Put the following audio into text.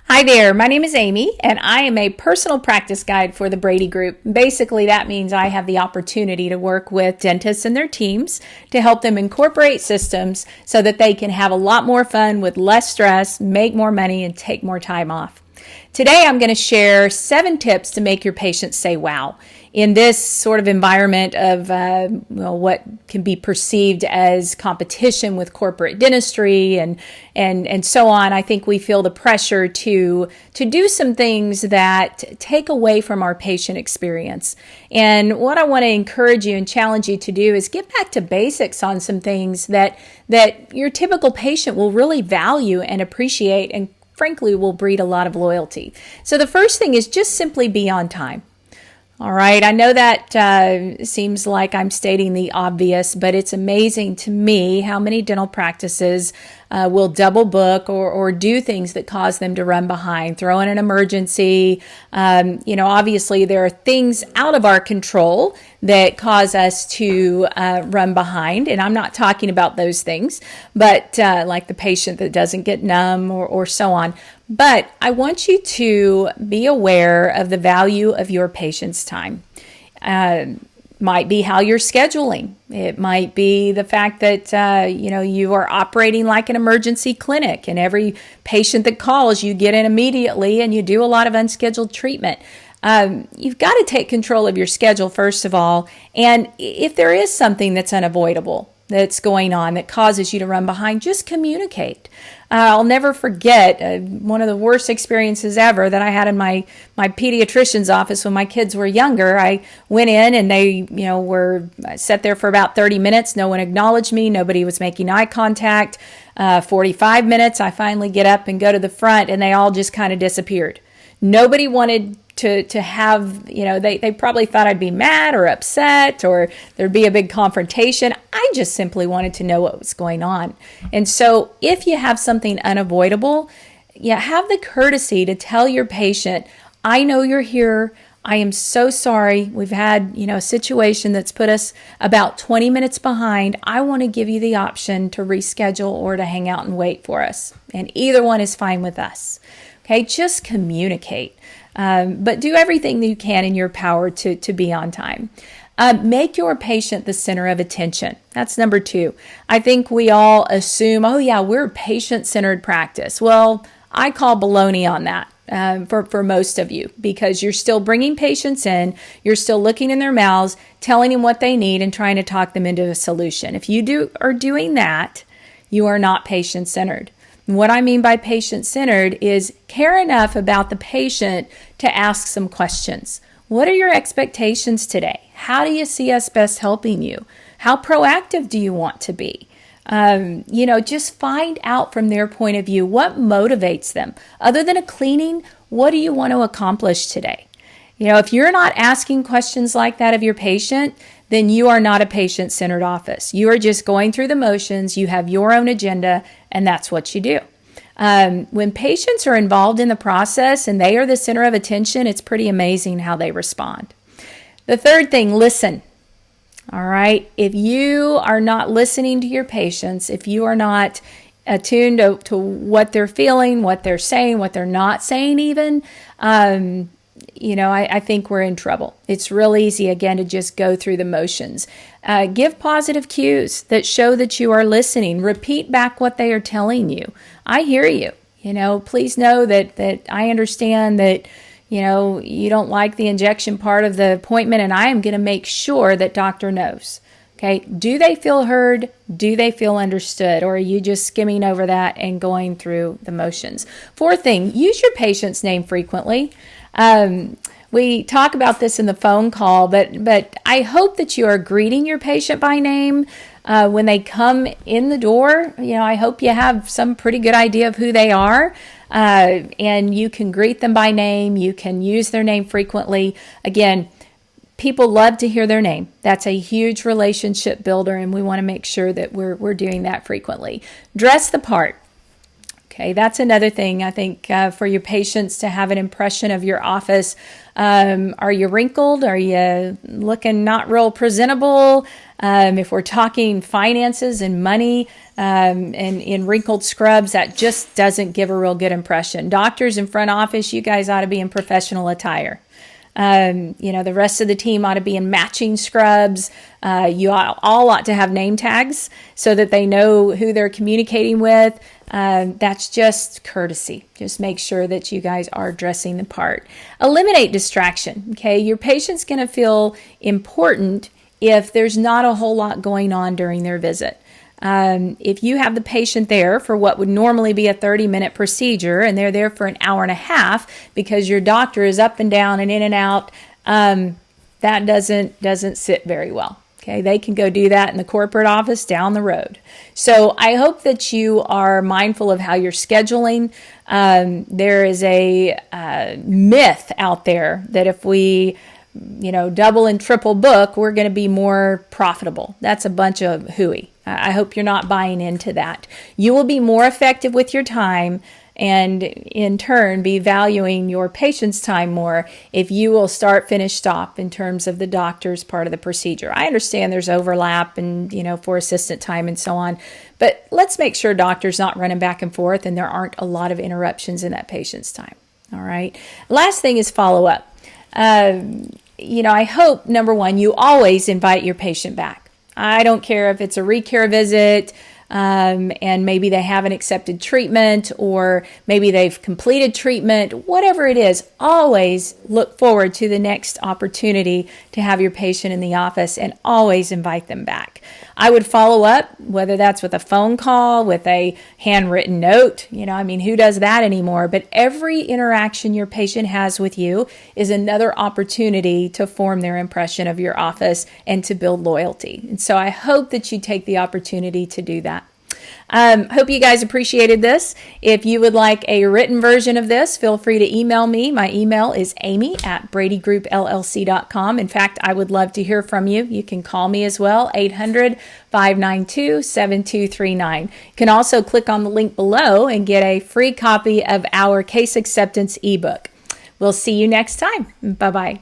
Hi there, my name is Amy, and I am a personal practice guide for the Brady Group. Basically, that means I have the opportunity to work with dentists and their teams to help them incorporate systems so that they can have a lot more fun with less stress, make more money, and take more time off. Today, I'm going to share 7 tips to make your patients say wow. In this sort of environment of what can be perceived as competition with corporate dentistry and so on, I think we feel the pressure to do some things that take away from our patient experience. And what I want to encourage you and challenge you to do is get back to basics on some things that your typical patient will really value and appreciate, and frankly will breed a lot of loyalty. So the first thing is just simply be on time. All right, I know that seems like I'm stating the obvious, but it's amazing to me how many dental practices will double book or do things that cause them to run behind, throw in an emergency. Obviously there are things out of our control that cause us to run behind, and I'm not talking about those things, but like the patient that doesn't get numb or so on. But I want you to be aware of the value of your patient's time. Might be how you're scheduling. It might be the fact that you are operating like an emergency clinic, and every patient that calls, you get in immediately and you do a lot of unscheduled treatment. You've got to take control of your schedule first of all, and if there is something that's unavoidable that's going on that causes you to run behind, just communicate. I'll never forget one of the worst experiences ever that I had in my pediatrician's office when my kids were younger. I went in and they, were sat there for about 30 minutes. No one acknowledged me. Nobody was making eye contact. 45 minutes, I finally get up and go to the front, and they all just kind of disappeared. Nobody wanted to have, they probably thought I'd be mad or upset or there'd be a big confrontation. I just simply wanted to know what was going on. And so if you have something unavoidable, have the courtesy to tell your patient, I know you're here. I am so sorry. We've had, a situation that's put us about 20 minutes behind. I want to give you the option to reschedule or to hang out and wait for us. And either one is fine with us. Okay, just communicate. But do everything that you can in your power to be on time. Make your patient the center of attention. That's number 2. I think we all assume, we're a patient-centered practice. Well, I call baloney on that for most of you, because you're still bringing patients in, you're still looking in their mouths, telling them what they need, and trying to talk them into a solution. If you are doing that, you are not patient-centered. What I mean by patient-centered is care enough about the patient to ask some questions. What are your expectations today? How do you see us best helping you? How proactive do you want to be? Just find out from their point of view what motivates them. Other than a cleaning, what do you want to accomplish today? If you're not asking questions like that of your patient, then you are not a patient-centered office. You are just going through the motions. You have your own agenda, and that's what you do. When patients are involved in the process and they are the center of attention, it's pretty amazing how they respond. The third thing, listen. All right? If you are not listening to your patients, if you are not attuned to what they're feeling, what they're saying, what they're not saying even, I think we're in trouble. It's real easy, again, to just go through the motions. Give positive cues that show that you are listening. Repeat back what they are telling you. I hear you. Please know that I understand that, you don't like the injection part of the appointment, and I am going to make sure that doctor knows. Okay, do they feel heard? Do they feel understood? Or are you just skimming over that and going through the motions? Fourth thing, use your patient's name frequently. We talk about this in the phone call, but I hope that you are greeting your patient by name when they come in the door. I hope you have some pretty good idea of who they are, and you can greet them by name. You can use their name frequently. Again, people love to hear their name. That's a huge relationship builder, and we want to make sure that we're doing that frequently. Dress the part. Okay, that's another thing I think for your patients to have an impression of your office. Are you wrinkled? Are you looking not real presentable? If we're talking finances and money, and in wrinkled scrubs, that just doesn't give a real good impression. Doctors in front office, you guys ought to be in professional attire. The rest of the team ought to be in matching scrubs. You all ought to have name tags so that they know who they're communicating with. That's just courtesy. Just make sure that you guys are dressing the part. Eliminate distraction. Okay, your patient's going to feel important if there's not a whole lot going on during their visit. If you have the patient there for what would normally be a 30-minute procedure and they're there for an hour and a half because your doctor is up and down and in and out, that doesn't sit very well. Okay, they can go do that in the corporate office down the road. So I hope that you are mindful of how you're scheduling. There is a myth out there that if we double and triple book, we're going to be more profitable. That's a bunch of hooey. I hope you're not buying into that. You will be more effective with your time and in turn be valuing your patient's time more if you will start, finish, stop in terms of the doctor's part of the procedure. I understand there's overlap and, for assistant time and so on, but let's make sure doctor's not running back and forth and there aren't a lot of interruptions in that patient's time. All right. Last thing is follow up. I hope, number one, you always invite your patient back. I don't care if it's a recare visit and maybe they haven't accepted treatment or maybe they've completed treatment, whatever it is, always look forward to the next opportunity to have your patient in the office and always invite them back. I would follow up, whether that's with a phone call, with a handwritten note, who does that anymore? But every interaction your patient has with you is another opportunity to form their impression of your office and to build loyalty. And so I hope that you take the opportunity to do that. Hope you guys appreciated this. If you would like a written version of this, feel free to email me. My email is amy@bradygroupllc.com. In fact, I would love to hear from you. You can call me as well, 800-592-7239. You can also click on the link below and get a free copy of our case acceptance ebook. We'll see you next time. Bye-bye.